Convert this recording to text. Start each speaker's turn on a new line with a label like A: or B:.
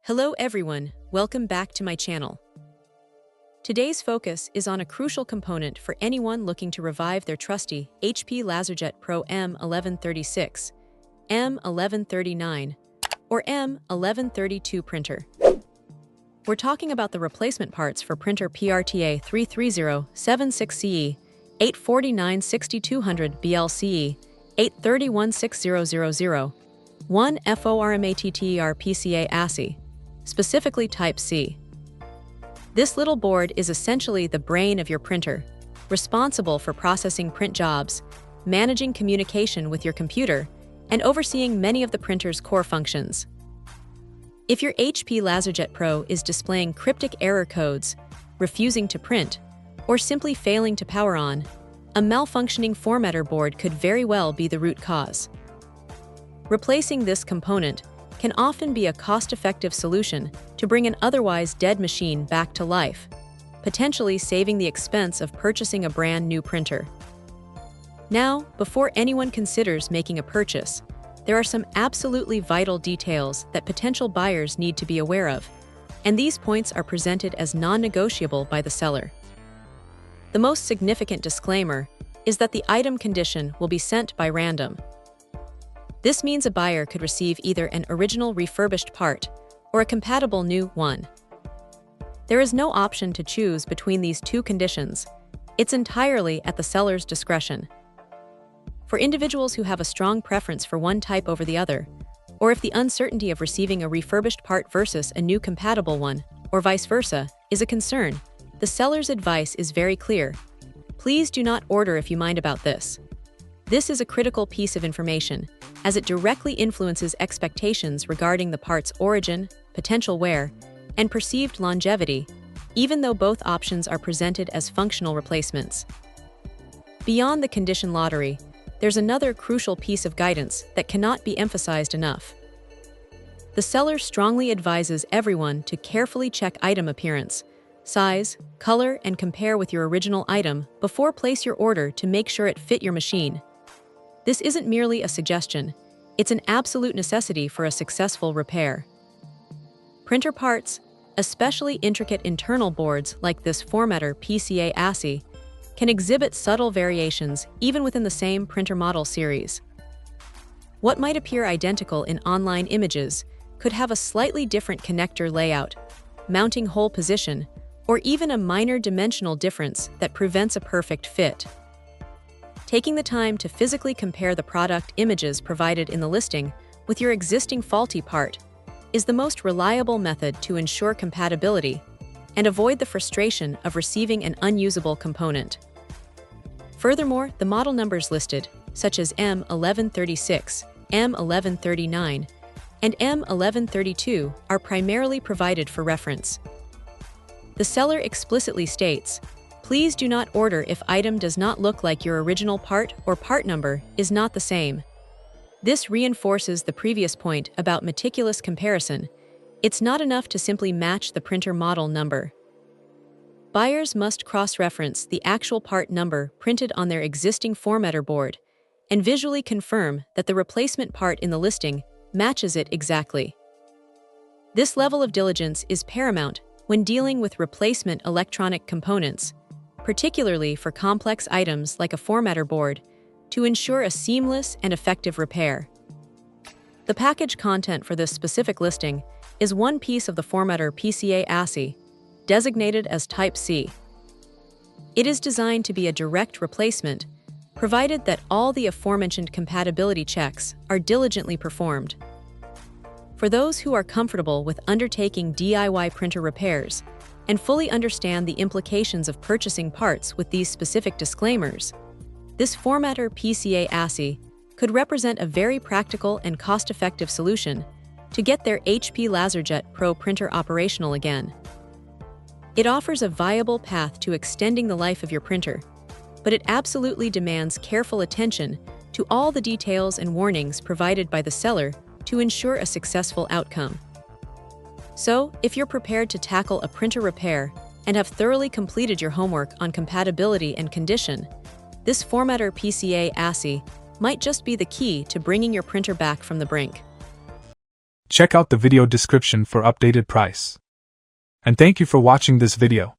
A: Hello everyone, welcome back to my channel. Today's focus is on a crucial component for anyone looking to revive their trusty HP Laserjet Pro M1136, M1139, or M1132 printer. We're talking about the replacement parts for printer PRTA 33076CE, 849-6200 BLCE, 831-6000, 1 FORMATTER PCA ASCII, specifically Type C. This little board is essentially the brain of your printer, responsible for processing print jobs, managing communication with your computer, and overseeing many of the printer's core functions. If your HP Laserjet Pro is displaying cryptic error codes, refusing to print, or simply failing to power on, a malfunctioning formatter board could very well be the root cause. Replacing this component can often be a cost-effective solution to bring an otherwise dead machine back to life, potentially saving the expense of purchasing a brand new printer. Now, before anyone considers making a purchase, there are some absolutely vital details that potential buyers need to be aware of, and these points are presented as non-negotiable by the seller. The most significant disclaimer is that the item condition will be sent by random. This means a buyer could receive either an original refurbished part or a compatible new one. There is no option to choose between these two conditions. It's entirely at the seller's discretion. For individuals who have a strong preference for one type over the other, or if the uncertainty of receiving a refurbished part versus a new compatible one, or vice versa, is a concern, the seller's advice is very clear. Please do not order if you mind about this. This is a critical piece of information, as it directly influences expectations regarding the part's origin, potential wear, and perceived longevity, even though both options are presented as functional replacements. Beyond the condition lottery, there's another crucial piece of guidance that cannot be emphasized enough. The seller strongly advises everyone to carefully check item appearance, size, color, and compare with your original item before place your order to make sure it fit your machine. This isn't merely a suggestion, it's an absolute necessity for a successful repair. Printer parts, especially intricate internal boards like this formatter PCA ASCII, can exhibit subtle variations even within the same printer model series. What might appear identical in online images could have a slightly different connector layout, mounting hole position, or even a minor dimensional difference that prevents a perfect fit. Taking the time to physically compare the product images provided in the listing with your existing faulty part is the most reliable method to ensure compatibility and avoid the frustration of receiving an unusable component. Furthermore, the model numbers listed, such as M1136, M1139, and M1132, are primarily provided for reference. The seller explicitly states, "Please do not order if item does not look like your original part or part number is not the same." This reinforces the previous point about meticulous comparison. It's not enough to simply match the printer model number. Buyers must cross-reference the actual part number printed on their existing formatter board and visually confirm that the replacement part in the listing matches it exactly. This level of diligence is paramount when dealing with replacement electronic components, particularly for complex items like a formatter board, to ensure a seamless and effective repair. The package content for this specific listing is one piece of the formatter PCA ASCII, designated as Type C. It is designed to be a direct replacement, provided that all the aforementioned compatibility checks are diligently performed. For those who are comfortable with undertaking DIY printer repairs and fully understand the implications of purchasing parts with these specific disclaimers, this formatter PCA ASCII could represent a very practical and cost-effective solution to get their HP Laserjet Pro printer operational again. It offers a viable path to extending the life of your printer, but it absolutely demands careful attention to all the details and warnings provided by the seller to ensure a successful outcome. So, if you're prepared to tackle a printer repair and have thoroughly completed your homework on compatibility and condition, this formatter PCA ASCII might just be the key to bringing your printer back from the brink.
B: Check out the video description for updated price. And thank you for watching this video.